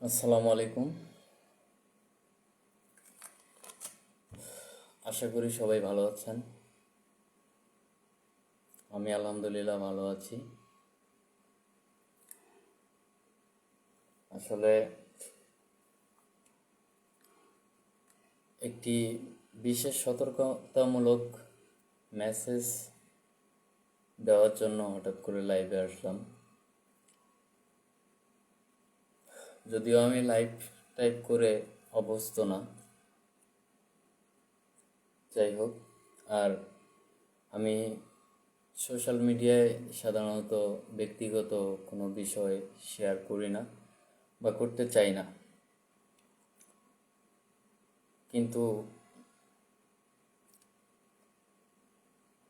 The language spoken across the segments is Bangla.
আসসালামু আলাইকুম। আশা করি সবাই ভালো আছেন। আমি আলহামদুলিল্লাহ ভালো আছি। আসলে একটি বিশেষ সতর্কতামূলক মেসেজ দেওয়ার জন্য হঠাৎ করে লাইভে আসলাম। যদিও আমি লাইভ টাইপ করে অভ্যস্ত না, যাই হোক। আর আমি সোশ্যাল মিডিয়ায় সাধারণত ব্যক্তিগত কোনো বিষয় শেয়ার করি না বা করতে চাই না, কিন্তু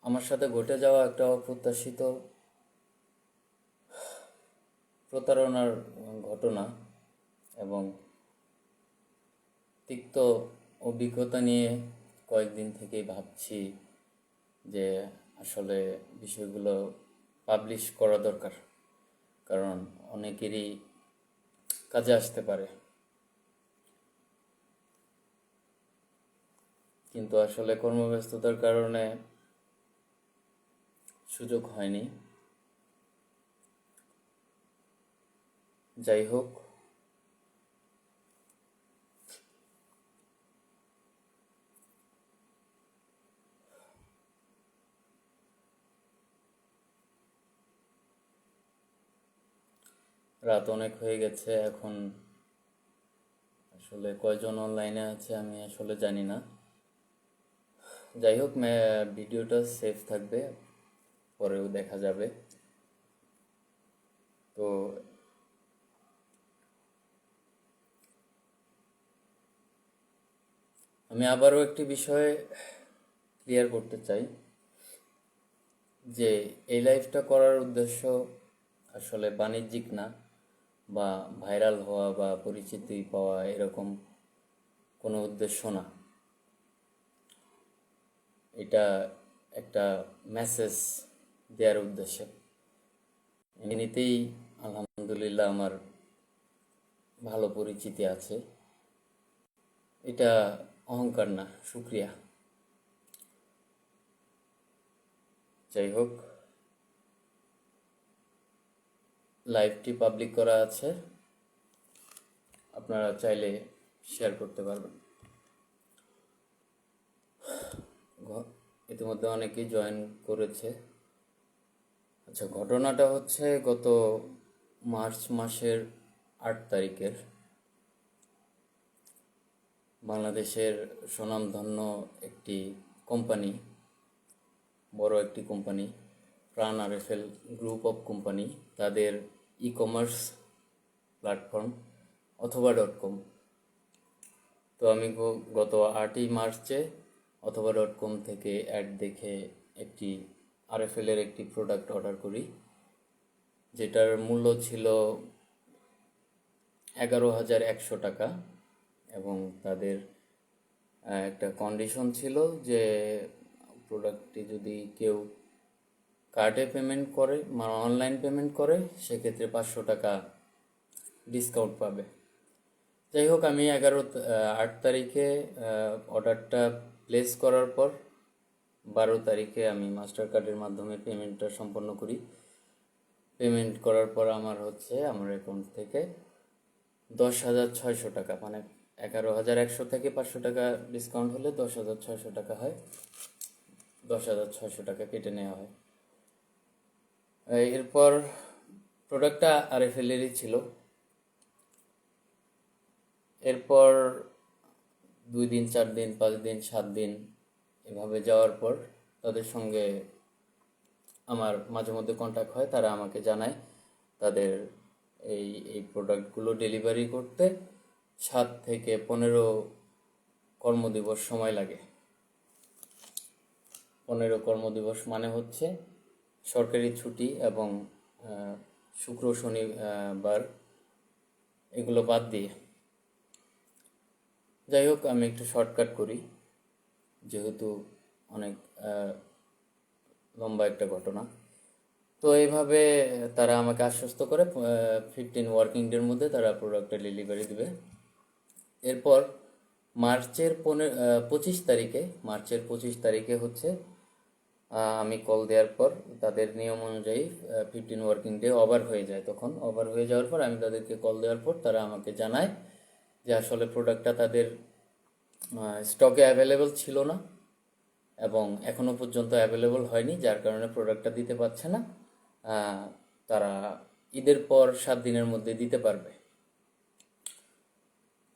আমার সাথে ঘটে যাওয়া একটা অপ্রত্যাশিত প্রতারণার ঘটনা এবং তিক্ত অভিজ্ঞতা নিয়ে কয়েকদিন থেকেই ভাবছি যে আসলে বিষয়গুলো পাবলিশ করা দরকার, কারণ অনেকেরই কাজে আসতে পারে। কিন্তু আসলে কর্মব্যস্ততার কারণে সুযোগ হয়নি। যাই হোক, রাত অনেক হয়ে গেছে এখন। আসলে কয়জন অনলাইনে আছে আমি আসলে জানি না। যাই হোক, ভিডিওটা সেভ থাকবে, পরেও দেখা যাবে। তো আমি আবারও একটি বিষয়ে ক্লিয়ার করতে চাই যে এই লাইভটা করার উদ্দেশ্য আসলে বাণিজ্যিক না, বা ভাইরাল হওয়া বা পরিচিতি পাওয়া এরকম কোনো উদ্দেশ্য না। এটা একটা মেসেজ দেওয়ার উদ্দেশ্যে। এমনিতেই আলহামদুলিল্লাহ আমার ভালো পরিচিতি আছে, এটা অহংকার না, শুক্রিয়া। যাই হোক, লাইভটি পাবলিক করা আছে, আপনারা চাইলে শেয়ার করতে পারবেন। ইতিমধ্যে অনেকেই জয়েন করেছে। আচ্ছা, ঘটনাটা হচ্ছে গত মার্চ মাসের 8 তারিখের। বাংলাদেশের স্বনামধন্য একটি কোম্পানি, বড় একটি কোম্পানি, প্রাণ আরএফএল গ্রুপ অফ কোম্পানি, তাদের ই কমার্স প্ল্যাটফর্ম অথবা.com। তো আমি গত 8ই মার্চে অথবা.com থেকে অ্যাড দেখে একটি আরএফএলের একটি প্রোডাক্ট অর্ডার করি, যেটার মূল্য ছিল 11,100 টাকা। এবং তাদের একটা কন্ডিশন ছিল যে প্রোডাক্টটি যদি কেউ কার্ডে পেমেন্ট করে, মানে অনলাইন পেমেন্ট করে, সেক্ষেত্রে 500 টাকা ডিসকাউন্ট পাবে। যাই হোক, আমি 8 তারিখে অর্ডারটা প্লেস করার পর 12 তারিখে আমি মাস্টার কার্ডের মাধ্যমে পেমেন্টটা সম্পন্ন করি। পেমেন্ট করার পর আমার অ্যাকাউন্ট থেকে 10,600 টাকা, মানে 11,100 থেকে 500 টাকা ডিসকাউন্ট হলে 10,600 টাকা হয়, 10,600 টাকা কেটে নেওয়া হয়। এরপর প্রোডাক্টটা আরএফএলেরই ছিল। এরপর 2 দিন, 4 দিন, 5 দিন, 7 দিন এভাবে যাওয়ার পর তাদের সঙ্গে আমার মাঝে মধ্যে কন্ট্যাক্ট হয়। তারা আমাকে জানায় তাদের এই এই প্রোডাক্টগুলো ডেলিভারি করতে 7 থেকে 15 কর্মদিবস সময় লাগে। 15 কর্মদিবস মানে হচ্ছে সরকারি ছুটি এবং শুক্র শনিবার এগুলো বাদ দিয়ে। যাই হোক, আমি একটু শর্টকাট করি যেহেতু অনেক লম্বা একটা ঘটনা। তো এইভাবে তারা আমাকে আশ্বস্ত করে 15 ওয়ার্কিং ডের মধ্যে তারা প্রোডাক্টটা ডেলিভারি দিবে। এরপর মার্চের 25 তারিখে, হচ্ছে আমি কল দেওয়ার পর তাদের নিয়ম অনুযায়ী 15 ওয়ার্কিং ডে ওভার হয়ে যায়। তখন ওভার হয়ে যাওয়ার পর আমি তাদেরকে কল দেওয়ার পর তারা আমাকে জানায় যে আসলে প্রোডাক্টটা তাদের স্টকে অ্যাভেলেবল ছিল না এবং এখনও পর্যন্ত অ্যাভেলেবল হয়নি, যার কারণে প্রোডাক্টটা দিতে পারছে না। তারা ঈদের পর 7 দিনের মধ্যে দিতে পারবে।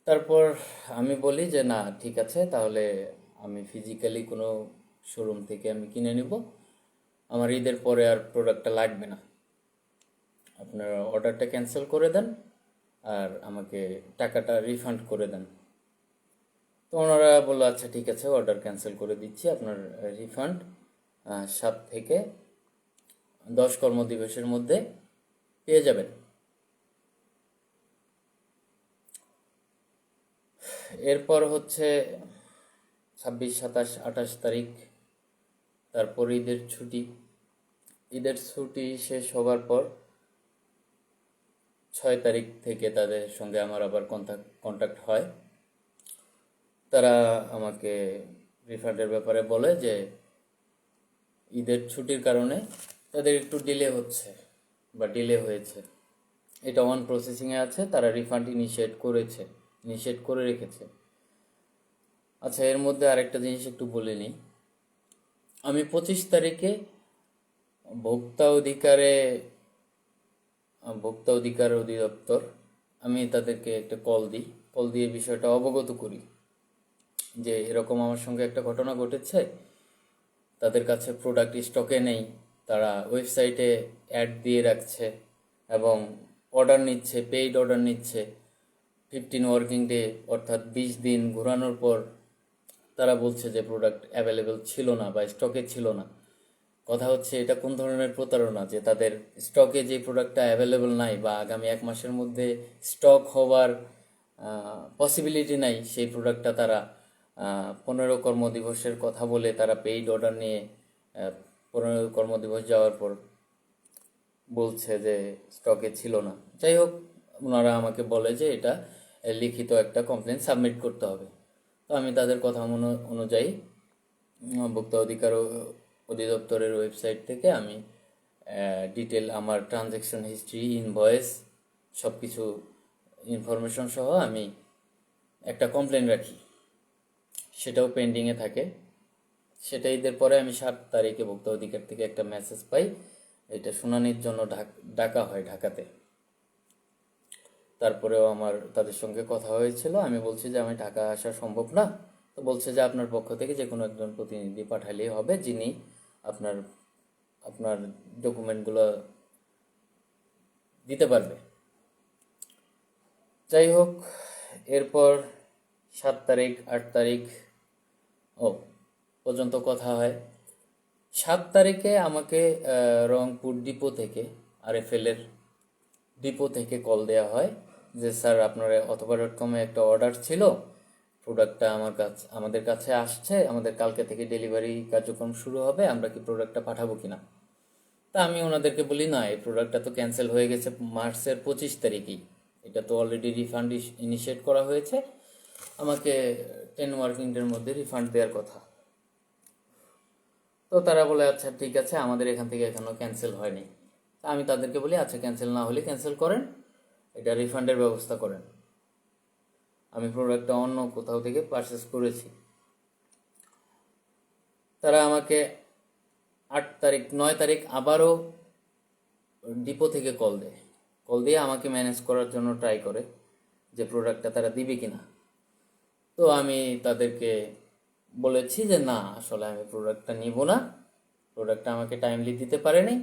তারপর আমি বলি যে না, ঠিক আছে, তাহলে আমি ফিজিক্যালি কোনো শোরুম থেকে আমি কিনে নিব, আমার ঈদের পরে আর প্রোডাক্টটা লাগবে না, আপনারা অর্ডারটা ক্যান্সেল করে দেন আর আমাকে টাকাটা রিফান্ড করে দেন। তো ওনারা বললো আচ্ছা ঠিক আছে, অর্ডার ক্যান্সেল করে দিচ্ছি, আপনার রিফান্ড 7 থেকে 10 কর্মদিবসের মধ্যে পেয়ে যাবেন। এরপর হচ্ছে 26, 27, 28 তারিখ, তারপর ঈদের ছুটি শেষ হবার পর 6 তারিখ থেকে তাদের সঙ্গে আমার আবার কন্ট্যাক্ট হয়। তারা আমাকে রিফান্ডের ব্যাপারে বলে যে ঈদের ছুটির কারণে তাদের একটু ডিলে হয়েছে, এটা অন প্রসেসিংয়ে আছে, তারা রিফান্ড ইনিশিয়েট করে রেখেছে। আচ্ছা, এর মধ্যে আরেকটা জিনিস একটু বলে নিই। আমি 25 তারিখে ভোক্তা অধিকার অধিদপ্তর, আমি তাদেরকে একটা কল দিয়ে বিষয়টা অবগত করি যে এরকম আমার সঙ্গে একটা ঘটনা ঘটেছে, তাদের কাছে প্রোডাক্ট স্টকে নেই, তারা ওয়েবসাইটে অ্যাড দিয়ে রাখছে এবং পেইড অর্ডার নিচ্ছে। 15 ওয়ার্কিং ডে অর্থাৎ 20 দিন ঘোরানোর পর তারা বলছে যে প্রোডাক্ট অ্যাভেলেবেল ছিল না বা স্টকে ছিল না। কথা হচ্ছে এটা কোন ধরনের প্রতারণা, যে তাদের স্টকে যে প্রোডাক্টটা অ্যাভেলেবেল নাই বা আগামী 1 মাসের মধ্যে স্টক হওয়ার পসিবিলিটি নাই, সেই প্রোডাক্টটা তারা 15 কর্মদিবসের কথা বলে তারা পেইড অর্ডার নিয়ে 15 কর্মদিবস যাওয়ার পর বলছে যে স্টকে ছিল না। যাই হোক, ওনারা আমাকে বলে যে এটা লিখিত একটা কমপ্লেন সাবমিট করতে হবে। তো আমি তাদের কথা অনুযায়ী ভোক্তা অধিদপ্তরের ওয়েবসাইট থেকে আমি ডিটেল আমার ট্রানজ্যাকশন হিস্ট্রি, ইনভয়েস, সব কিছু ইনফরমেশন সহ আমি একটা কমপ্লেন রাখি, সেটাও পেন্ডিংয়ে থাকে। সেটা ঈদের পরে আমি 7 তারিখে ভোক্তা অধিকার থেকে একটা মেসেজ পাই, এটা শুনানির জন্য ডাকা হয় ঢাকাতে। তারপরেও আমার তাদের সঙ্গে কথা হয়েছিল, আমি বলছি যে আমি ঢাকা আসা সম্ভব না। তো বলছে যে আপনার পক্ষ থেকে যে কোনো একজন প্রতিনিধি পাঠালেই হবে, যিনি আপনার আপনার ডকুমেন্টগুলো দিতে পারবে। যাই হোক, এরপর 7 তারিখ, 8 তারিখ পর্যন্ত কথা হয়। 7 তারিখে আমাকে রংপুর ডিপো থেকে, RFL এর ডিপো থেকে কল দেওয়া হয় যে স্যার, আপনার অথবা.com-এ একটা অর্ডার ছিল, প্রোডাক্টটা আমাদের কাছে আসছে, আমাদের কালকে থেকে ডেলিভারি কার্যক্রম শুরু হবে, আমরা কি প্রোডাক্টটা পাঠাবো কিনা। তা আমি ওনাদেরকে বলি না, এই প্রোডাক্টটা তো ক্যান্সেল হয়ে গেছে মার্চের 25 তারিখেই, এটা তো অলরেডি রিফান্ড ইনিশিয়েট করা হয়েছে, আমাকে 10 ওয়ার্কিং ডের মধ্যে রিফান্ড দেওয়ার কথা। তো তারা বলে আচ্ছা ঠিক আছে, আমাদের এখান থেকে এখনো ক্যান্সেল হয়নি। তা আমি তাদেরকে বলি আচ্ছা, ক্যান্সেল না হলে ক্যান্সেল করেন, এটা রিফান্ডের ব্যবস্থা করেন, আমি প্রোডাক্টটা অন্য কোথাও থেকে পারচেস করেছি। তারা আমাকে 9 তারিখ আবারও ডিপো থেকে কল দিয়ে আমাকে ম্যানেজ করার জন্য ট্রাই করে যে প্রোডাক্টটা তারা দিবে কিনা। তো আমি তাদেরকে বলেছি যে না, আসলে আমি প্রোডাক্টটা নিব না, প্রোডাক্টটা আমাকে টাইমলি দিতে পারেনি,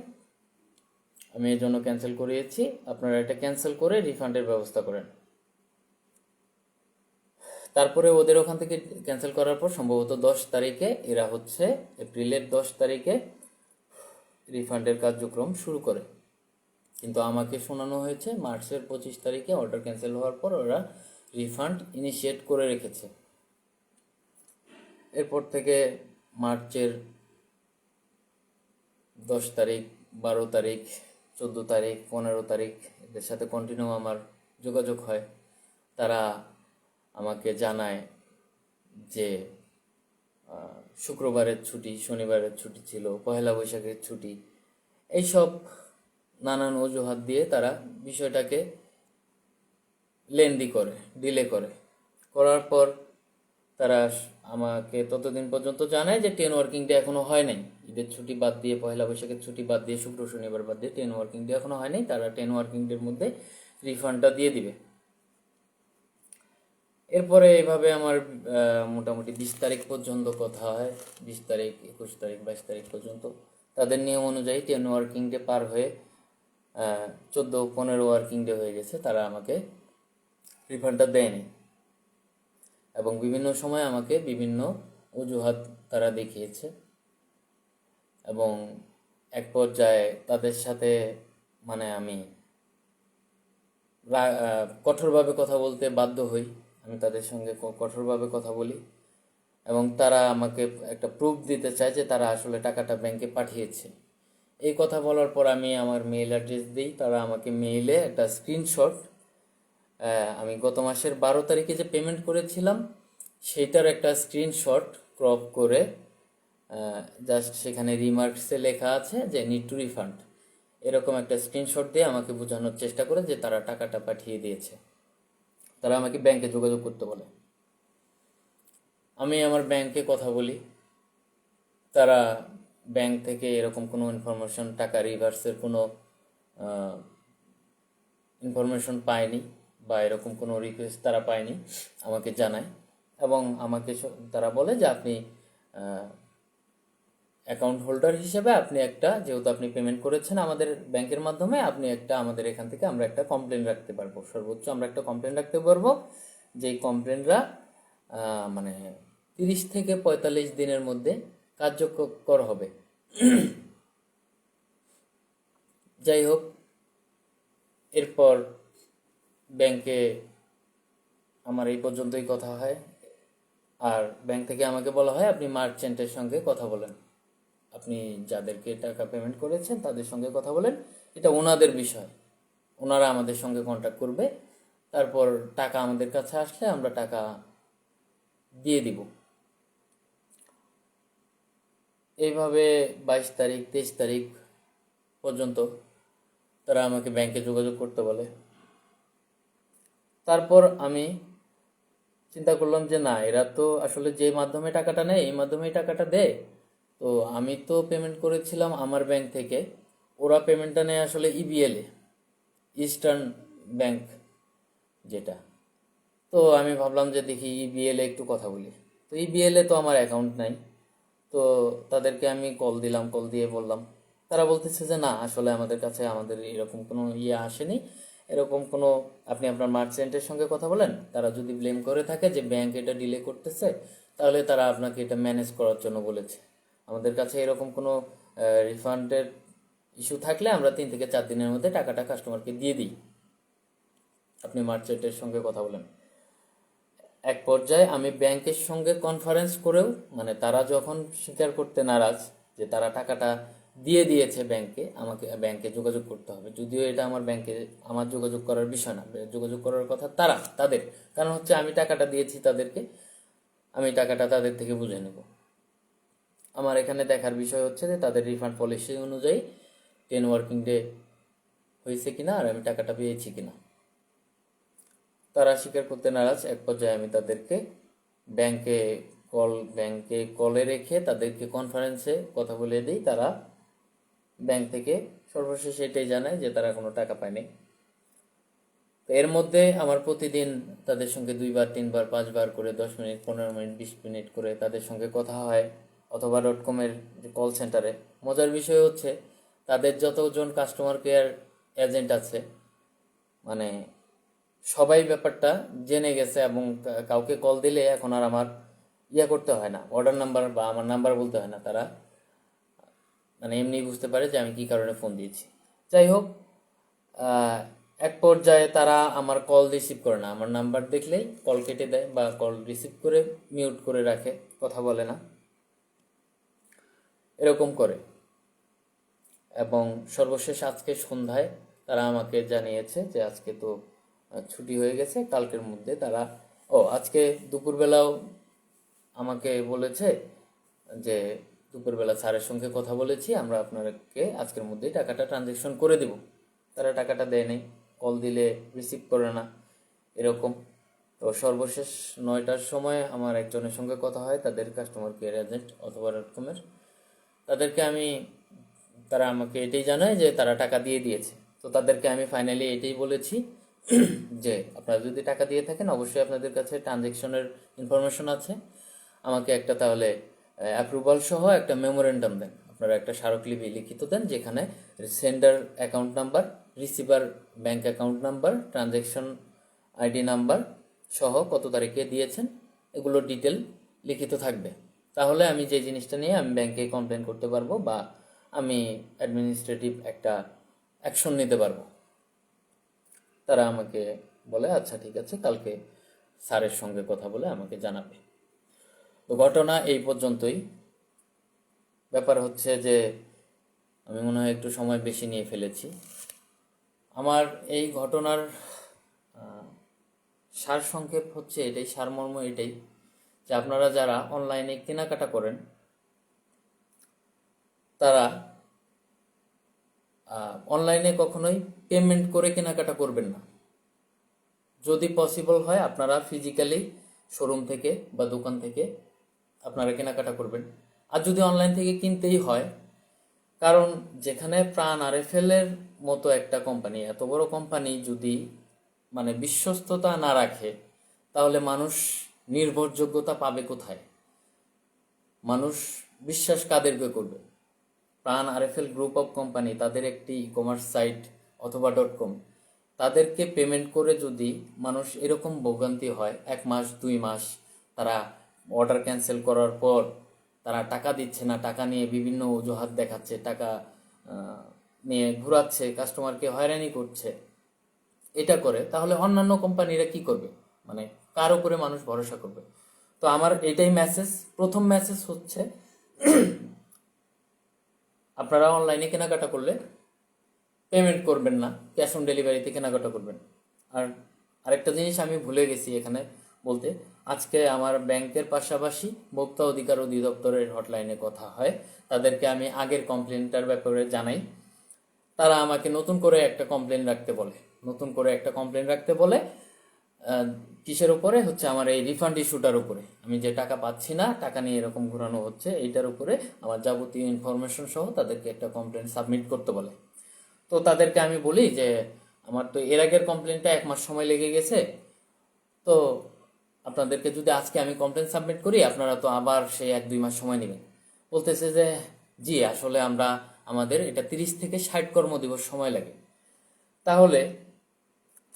আমি এর জন্য ক্যান্সেল করিয়েছি, আপনারা এটা ক্যান্সেল করে রিফান্ডের ব্যবস্থা করেন। তারপরে ওদের ওখান থেকে ক্যান্সেল করার পর সম্ভবত 10 তারিখে, এরা হচ্ছে এপ্রিলের 10 তারিখে রিফান্ডের কার্যক্রম শুরু করে। কিন্তু আমাকে শোনানো হয়েছে মার্চের 25 তারিখে অর্ডার ক্যান্সেল হওয়ার পর ওরা রিফান্ড ইনিশিয়েট করে রেখেছে। এরপর থেকে মার্চের 10 তারিখ, 12 তারিখ, 14 তারিখ, 15 তারিখ এদের সাথে কন্টিনিউ আমার যোগাযোগ হয়। তারা আমাকে জানায় যে শুক্রবারের ছুটি, শনিবারের ছুটি ছিল, পহেলা বৈশাখের ছুটি, এইসব নানান অজুহাত দিয়ে তারা বিষয়টাকে লেন্দি করে, ডিলে করে। করার পর তারা আমাকে ততদিন পর্যন্ত জানায় যে 10 ওয়ার্কিং ডে এখনো হয় নাই। ঈদের ছুটি বাদ দিয়ে, পয়লা বৈশাখের ছুটি বাদ দিয়ে, শুক্র শনিবার বাদ দিয়ে 10 ওয়ার্কিং ডে এখনো হয় নাই। তারা 10 ওয়ার্কিং ডের মধ্যে রিফান্ডটা দিয়ে দিবে। এরপরে এইভাবে আমার মোটামুটি 20 তারিখ পর্যন্ত কথা হয়। 20 তারিখ, 21 তারিখ, 22 তারিখ পর্যন্ত তাদের নিয়ম অনুযায়ী 10 ওয়ার্কিং ডে পার হয়ে 14-15 ওয়ার্কিং ডে হয়ে গেছে, তারা আমাকে রিফান্ডটা দেয়নি। এবং বিভিন্ন সময় আমাকে বিভিন্ন অজুহাত তারা দেখিয়েছে। এবং এক পর্যায়ে তাদের সাথে মানে আমি কঠোরভাবে কথা বলতে বাধ্য হই। আমি তাদের সঙ্গে কঠোরভাবে কথা বলি এবং তারা আমাকে একটা প্রুফ দিতে চায় যে তারা আসলে টাকাটা ব্যাংকে পাঠিয়েছে। এই কথা বলার পর আমি আমার মেইল অ্যাড্রেস দিই। তারা আমাকে মেইলে একটা স্ক্রিনশট, আমি গত মাসের 12 তারিখে যে পেমেন্ট করেছিলাম সেইটার একটা স্ক্রিনশট ক্রপ করে জাস্ট সেখানে রিমার্কসে লেখা আছে যে নিড টু রিফান্ড, এরকম একটা স্ক্রিনশট দিয়ে আমাকে বোঝানোর চেষ্টা করে যে তারা টাকাটা পাঠিয়ে দিয়েছে। তারা আমাকে ব্যাংকে যোগাযোগ করতে বলে। আমি আমার ব্যাংকে কথা বলি। তারা ব্যাংক থেকে এরকম কোনো ইনফরমেশন, টাকা রিভার্সের কোনো ইনফরমেশন পায়নি বা এরকম কোনো রিকোয়েস্ট তারা পায়নি, আমাকে জানায়। এবং আমাকে তারা বলে যে আপনি অ্যাকাউন্ট হোল্ডার হিসেবে আপনি একটা, যেহেতু আপনি পেমেন্ট করেছেন আমাদের ব্যাংকের মাধ্যমে, আপনি একটা আমাদের এখান থেকে আমরা একটা কমপ্লেন রাখতে পারবো, সর্বোচ্চ আমরা একটা কমপ্লেন রাখতে পারবো, যেই কমপ্লেনটা মানে 30 থেকে 45 দিনের মধ্যে কার্যকর হবে। যাই হোক, এরপর ব্যাংকে আমার এই পর্যন্তই কথা হয়। আর ব্যাংক থেকে আমাকে বলা হয় আপনি মার্চেন্টের সঙ্গে কথা বলেন, আপনি যাদেরকে টাকা পেমেন্ট করেছেন তাদের সঙ্গে কথা বলেন, এটা ওনাদের বিষয়, ওনারা আমাদের সঙ্গে কন্ট্যাক্ট করবে, তারপর টাকা আমাদের কাছে আসলে আমরা টাকা দিয়ে দিব। এইভাবে 22 তারিখ, 23 তারিখ পর্যন্ত তারা আমাকে ব্যাংকে যোগাযোগ করতে বলে। তারপর আমি চিন্তা করলাম যে না, এরা তো আসলে যে মাধ্যমে টাকাটা নেয় এই মাধ্যমেই টাকাটা দেয়। তো আমি তো পেমেন্ট করেছিলাম আমার ব্যাংক থেকে, ওরা পেমেন্টটা নেয় আসলে ইবিএলে, ইস্টার্ন ব্যাংক যেটা। তো আমি ভাবলাম যে দেখি ইবিএলে একটু কথা বলি। তো ইবিএলে তো আমার অ্যাকাউন্ট নাই। তো তাদেরকে আমি কল দিলাম, কল দিয়ে বললাম। তারা বলতেছে যে না, আসলে আমাদের কাছে আমাদের এরকম কোনো আসেনি, এরকম কোনো, আপনি আপনার মার্চেন্টের সঙ্গে কথা বলেন, তারা যদি ব্লেম করে থাকে যে ব্যাংক এটা ডিলে করতেছে, তাহলে তারা আপনাকে এটা ম্যানেজ করার জন্য বলেছে। আমাদের কাছে এরকম কোনো রিফান্ডের ইস্যু থাকলে আমরা 3 থেকে 4 দিনের মধ্যে টাকাটা কাস্টমারকে দিয়ে দিই, আপনি মার্চেন্টের সঙ্গে কথা বলেন। এক পর্যায়ে আমি ব্যাংকের সঙ্গে কনফারেন্স করেও, মানে তারা যখন স্বীকার করতে নারাজ যে তারা টাকাটা দিয়ে দিয়েছে ব্যাংকে, আমাকে ব্যাংকে যোগাযোগ করতে হবে, যদিও এটা আমার ব্যাংকে আমার যোগাযোগ করার বিষয় না, যোগাযোগ করার কথা তাদের, কারণ হচ্ছে আমি টাকাটা দিয়েছি তাদেরকে, আমি টাকাটা তাদের থেকে বুঝে নেব। আমার এখানে দেখার বিষয় হচ্ছে যে তাদের রিফান্ড পলিসি অনুযায়ী 10 ওয়ার্কিং ডে হয়েছে কিনা আর আমি টাকাটা পেয়েছি কিনা। তারা স্বীকার করতে নারাজ। এক পর্যায়ে আমি তাদেরকে ব্যাংকে কলে রেখে তাদেরকে কনফারেন্সে কথা বলে দিই। তারা ব্যাংক থেকে সর্বশেষ এটাই জানায় যে তারা কোনো টাকা পায়নি। তো এর মধ্যে আমার প্রতিদিন তাদের সঙ্গে 2বার 3বার 5বার করে 10 মিনিট 15 মিনিট 20 মিনিট করে তাদের সঙ্গে কথা হয়, অথবা .com-এর যে কল সেন্টারে। মজার বিষয় হচ্ছে তাদের যতজন কাস্টমার কেয়ার এজেন্ট আছে, মানে সবাই ব্যাপারটা জেনে গেছে এবং কাউকে কল দিলে এখন আর আমার করতে হয় না, অর্ডার নাম্বার বা আমার নাম্বার বলতে হয় না, তারা মানে এমনি বুঝতে পারে যে আমি কি কারণে ফোন দিয়েছি। যাই হোক, এক পর্যায়ে তারা আমার কল রিসিভ করে না, আমার নাম্বার দেখলেই কল কেটে দেয় বা কল রিসিভ করে মিউট করে রাখে, কথা বলে না, এরকম করে। এবং সর্বশেষ আজকে সন্ধ্যায় তারা আমাকে জানিয়েছে যে আজকে তো ছুটি হয়ে গেছে, কালকের মধ্যে তারা আজকে দুপুরবেলাও আমাকে বলেছে যে দুপুরবেলা স্যারের সঙ্গে কথা বলেছি, আমরা আপনাকে আজকের মধ্যেই টাকাটা ট্রানজ্যাকশন করে দেব। তারা টাকাটা দেয়নি, কল দিলে রিসিভ করে না, এরকম। তো সর্বশেষ 9টার সময় আমার একজনের সঙ্গে কথা হয়, তাদের কাস্টমার কেয়ার এজেন্ট অথবা এরকমের। তারা আমাকে এটাই জানায় যে তারা টাকা দিয়ে দিয়েছে। তো তাদেরকে আমি ফাইনালি এটাই বলেছি যে আপনারা যদি টাকা দিয়ে থাকেন অবশ্যই আপনাদের কাছে ট্রানজ্যাকশনের ইনফরমেশন আছে, আমাকে একটা তাহলে অ্যাপ্রুভাল সহ একটা মেমোরেন্ডাম দেন, আপনারা একটা স্মারকলিপি লিখিত দেন যেখানে sender account number, receiver bank account number, transaction ID number সহ কত তারিখে দিয়েছেন এগুলো ডিটেল লিখিত থাকবে। তাহলে আমি যে জিনিসটা নিয়ে আমি ব্যাংকে কমপ্লেন করতে পারবো বা আমি অ্যাডমিনিস্ট্রেটিভ একটা অ্যাকশন নিতে পারবো। তারা আমাকে বলে আচ্ছা ঠিক আছে, কালকে স্যারের সঙ্গে কথা বলে আমাকে জানাবে। তো ঘটনা এই পর্যন্তই। ব্যাপার হচ্ছে যে আমি মনে হয় একটু সময় বেশি নিয়ে ফেলেছি। আমার এই ঘটনার সারসংক্ষেপ হচ্ছে এটাই, সারমর্ম এটাই যে আপনারা যারা অনলাইনে কেনাকাটা করেন তারা অনলাইনে কখনোই পেমেন্ট করে কেনাকাটা করবেন না। যদি পসিবল হয় আপনারা ফিজিক্যালি শোরুম থেকে বা দোকান থেকে আপনারা কেনাকাটা করবেন। আর যদি অনলাইন থেকে কিনতেই হয়, কারণ যেখানে প্রাণ আরএফএলের মতো একটা কোম্পানি, এত বড় কোম্পানি যদি মানে বিশ্বস্ততা না রাখে তাহলে মানুষ নির্ভরযোগ্যতা পাবে কোথায়? মানুষ বিশ্বাস কাদেরকে করবে? প্রাণ আরএফএল গ্রুপ অফ কোম্পানি, তাদের একটি ই কমার্স সাইট অথবা .com, তাদেরকে পেমেন্ট করে যদি মানুষ এরকম ভোগান্তি হয় 1 মাস 2 মাস, তারা অর্ডার ক্যান্সেল করার পর তারা টাকা দিচ্ছে না, টাকা নিয়ে বিভিন্ন অজুহাত দেখাচ্ছে, টাকা নিয়ে ঘোরাচ্ছে, কাস্টমারকে হয়রানি করছে, এটা করে, তাহলে অন্যান্য কোম্পানিরা কি করবে? মানে কার উপরে মানুষ ভরসা করবে? তো আমার এটাই মেসেজ। প্রথম মেসেজ হচ্ছে আপনারা অনলাইনে কেনাকাটা করলে পেমেন্ট করবেন না, ক্যাশ অন ডেলিভারিতে কেনাকাটা করবেন। আর আরেকটা জিনিস আমি ভুলে গেছি এখানে বলতে, আজকে আমার ব্যাংকের পাশাপাশি ভোক্তা অধিকার অধিদপ্তরের হটলাইনে কথা হয়, তাদেরকে আমি আগের কমপ্লেনটার ব্যাপারে জানাই। তারা আমাকে নতুন করে একটা কমপ্লেন রাখতে বলে কিসের উপরে? হচ্ছে আমার এই রিফান্ড ইস্যুটার উপরে, আমি যে টাকা পাচ্ছি না, টাকা নিয়ে এরকম ঘোরানো হচ্ছে, এইটার উপরে আমার যাবতীয় ইনফরমেশন সহ তাদেরকে একটা কমপ্লেন সাবমিট করতে বলে। তো তাদেরকে আমি বলি যে আমার তো এর আগের কমপ্লেনটা 1 মাস সময় লেগে গেছে, তো আপনাদেরকে যদি আজকে আমি কমপ্লেন সাবমিট করি আপনারা তো আবার সেই 1-2 মাস সময় নেবেন। বলতেছে যে জি আসলে আমাদের এটা 30 থেকে 60 কর্মদিবস সময় লাগে। তাহলে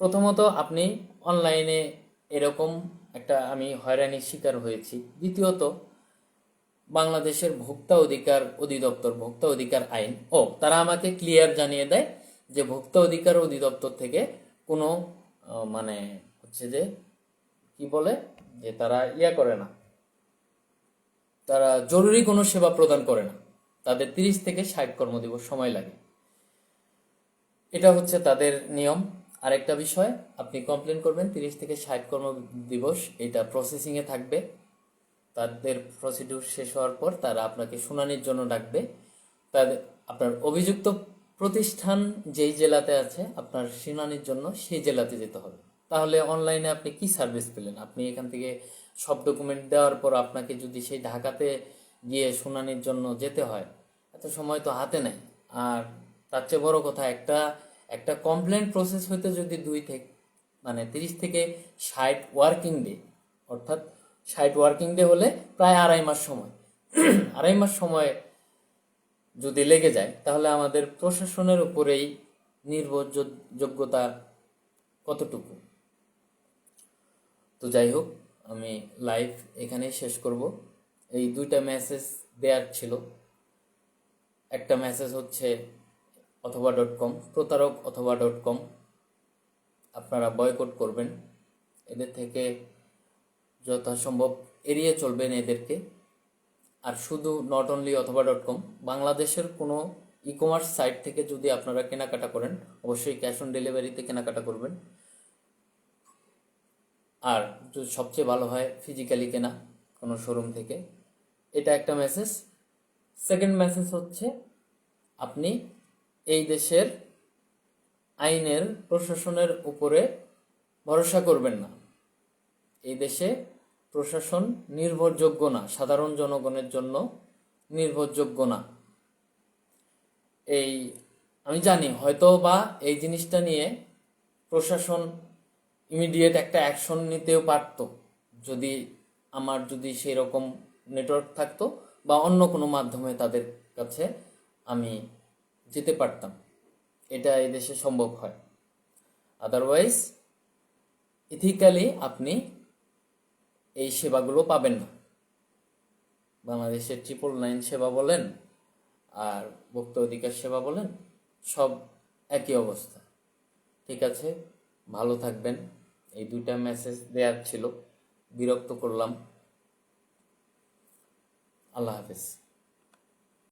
প্রথমত আপনি অনলাইনে এরকম একটা আমি হয়রানির শিকার হয়েছি। দ্বিতীয়ত বাংলাদেশের ভোক্তা অধিকার অধিদপ্তর, ভোক্তা অধিকার আইন, তারা আমাকে ক্লিয়ার জানিয়ে দেয় যে ভোক্তা অধিকার অধিদপ্তর থেকে কোনো মানে হচ্ছে যে কি বলে যে তারা করে না, তারা জরুরি কোনো সেবা প্রদান করে না, তাদের 30 থেকে 60 কর্মদিবস সময় লাগে। এটা হচ্ছে তাদের নিয়ম। আরেকটা বিষয়, আপনি কমপ্লেন করবেন 30 থেকে 60 কর্মদিবস এটা প্রসেসিংয়ে থাকবে। তাদের প্রসিডিউর শেষ হওয়ার পর তারা আপনাকে শুনানির জন্য ডাকবে। তাদের আপনার অভিযুক্ত প্রতিষ্ঠান যেই জেলাতে আছে আপনার শুনানির জন্য সেই জেলাতে যেতে হবে। তাহলে অনলাইনে আপনি কি সার্ভিস পেলেন? আপনি এখান থেকে সব ডকুমেন্ট দেওয়ার পর আপনাকে যদি সেই ঢাকাতে গিয়ে শুনানির জন্য যেতে হয়, এত সময় তো হাতে নেই। আর তার চেয়ে বড় কথা, একটা কমপ্লেন প্রসেস হইতে যদি 30 থেকে 60 ওয়ার্কিং ডে, অর্থাৎ 60 ওয়ার্কিং ডে হলে প্রায় 2.5 মাস সময় 2.5 মাস সময় যদি লেগে যায় তাহলে আমাদের প্রশাসনের উপরেই নির্ভরযোগ্যতা কতটুকু? তো যাই হোক, আমি লাইভ এখানেই শেষ করব। এই 2টা মেসেজ দেওয়ার ছিল। একটা মেসেজ হচ্ছে অথবা .com, প্রতারক অথবা .com, আপনারা বয়কট করবেন, এদের থেকে যথাসম্ভব এড়িয়ে চলবেন এদেরকে। আর শুধু নট অনলি অথবা .com, বাংলাদেশের কোনো ই কমার্স সাইট থেকে যদি আপনারা কেনাকাটা করেন অবশ্যই ক্যাশ অন ডেলিভারিতে কেনাকাটা করবেন। আর যদি সবচেয়ে ভালো হয় ফিজিক্যালি কেনা কোনো শোরুম থেকে। এটা একটা মেসেজ। সেকেন্ড মেসেজ হচ্ছে আপনি এই দেশের আইনের প্রশাসনের উপরে ভরসা করবেন না। এই দেশে প্রশাসন নির্ভরযোগ্য না, সাধারণ জনগণের জন্য নির্ভরযোগ্য না। এই আমি জানি হয়তো বা এই জিনিসটা নিয়ে প্রশাসন ইমিডিয়েট একটা অ্যাকশন নিতেও পারতো যদি সেই রকম নেটওয়ার্ক থাকতো বা অন্য কোনো মাধ্যমে তাদের কাছে আমি যেতে পারতাম। এটা এই দেশে সম্ভব হয়। আদারওয়াইজ ইথিক্যালি আপনি এই সেবাগুলো পাবেন না। বাংলাদেশের 999 সেবা বলেন আর ভোক্তা অধিকার সেবা বলেন, সব একই অবস্থা। ঠিক আছে, ভালো থাকবেন। এই দুইটা মেসেজ দেওয়ার ছিল, বিরক্ত করলাম। আল্লাহ হাফেজ।